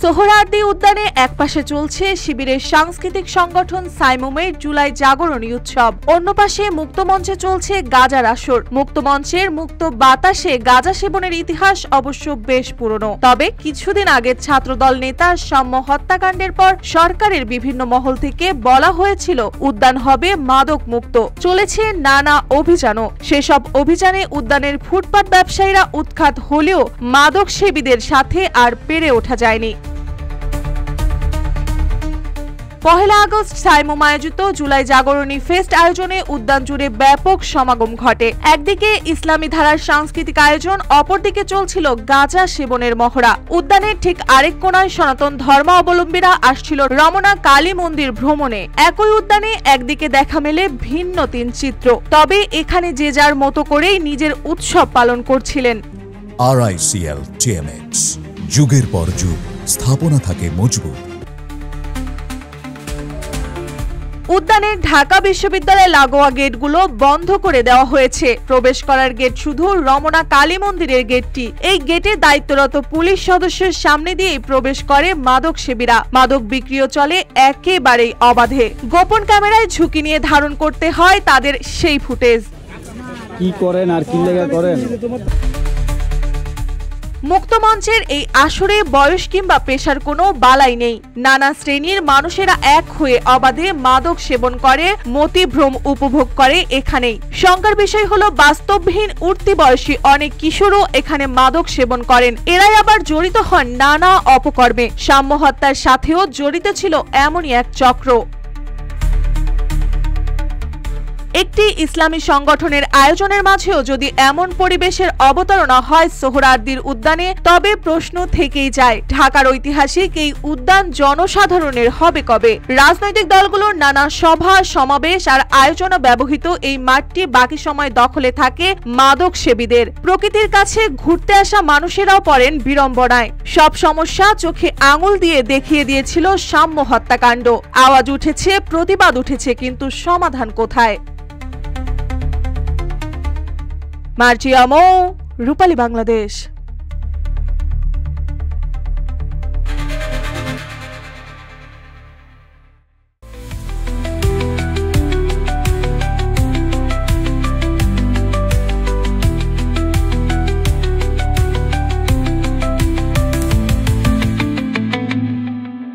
সোহরাওয়ার্দী উদ্যানে একপাশে চলছে শিবিরের সাংস্কৃতিক সংগঠন সাইমুমের জুলাই জাগরণী উৎসব, অন্য পাশে মুক্তমঞ্চে চলছে গাঁজার আসর। মুক্তমঞ্চের মুক্ত বাতাসে গাঁজা সেবনের ইতিহাস অবশ্য বেশ পুরনো। তবে কিছুদিন আগে ছাত্রদল নেতা সাম্য হত্যাকাণ্ডের পর সরকারের বিভিন্ন মহল থেকে বলা হয়েছিল উদ্যান হবে মাদক মুক্ত। চলেছে নানা অভিযানও। সেসব অভিযানে উদ্যানের ফুটপাত ব্যবসায়ীরা উৎখাত হলেও মাদক সেবীদের সাথে আর পেরে ওঠা যায়নি। পহেলা আগস্ট সাইমুম আয়োজিত জুলাই জাগরণী ফেস্ট আয়োজনে উদ্যান জুড়ে ব্যাপক সমাগম ঘটে। একদিকে ইসলামী ধারার সাংস্কৃতিক আয়োজন, অপরদিকে চলছিল গাঁজা সেবনের মহড়া। উদ্যানের ঠিক আরেক কোণায় সনাতন ধর্মাবলম্বীরা আসছিল রমনা কালী মন্দির ভ্রমণে। একই উদ্যানে একদিকে দেখা মেলে ভিন্ন তিন চিত্র, তবে এখানে যে যার মতো করেই নিজের উৎসব পালন করছিলেন। RICL TMX, যুগের পর যুগ স্থাপনা থাকে মজবুত। উদ্যানের ঢাকা বিশ্ববিদ্যালয় লাগোয়া গেটগুলো বন্ধ করে দেওয়া হয়েছে। প্রবেশ করার গেট শুধু রমনা কালী মন্দিরের গেটটি। এই গেটে দায়িত্বরত পুলিশ সদস্যের সামনে দিয়েই প্রবেশ করে মাদক সেবীরা। মাদক বিক্রিও চলে একেবারেই অবাধে। গোপন ক্যামেরায় ঝুঁকি নিয়ে ধারণ করতে হয় তাদের সেই ফুটেজ। কি করেন আর কি লেগা করেন? মুক্তমঞ্চের এই আসরে বয়স কিংবা পেশার কোনো বালাই নেই। নানা শ্রেণীর মানুষেরা এক হয়ে অবাধে মাদক সেবন করে, মতিভ্রম উপভোগ করে এখানেই। শঙ্কার বিষয় হলো বাস্তবহীন উঠতি বয়সী অনেক কিশোরও এখানে মাদক সেবন করেন। এরাই আবার জড়িত হন নানা অপকর্মে। সাম্য হত্যার সাথেও জড়িত ছিল এমনই এক চক্র। একটি ইসলামী সংগঠনের আয়োজনের মাঝেও যদি এমন পরিবেশের অবতারণা হয় সোহরাওয়ার্দীর উদ্যানে, তবে প্রশ্ন থেকেই যায় ঢাকার ঐতিহাসিক এই উদ্যান জনসাধারণের হবে কবে? রাজনৈতিক দলগুলোর নানা সভা সমাবেশ আর আয়োজনে ব্যবহৃত এই মাঠটি বাকি সময় দখলে থাকে মাদক সেবীদের। প্রকৃতির কাছে ঘুরতে আসা মানুষেরাও পড়েন বিড়ম্বনায়। সব সমস্যা চোখে আঙুল দিয়ে দেখিয়ে দিয়েছিল সাম্য হত্যাকাণ্ড। আওয়াজ উঠেছে, প্রতিবাদ উঠেছে, কিন্তু সমাধান কোথায়? মার্জিয়া মৌ, রূপালী বাংলাদেশ।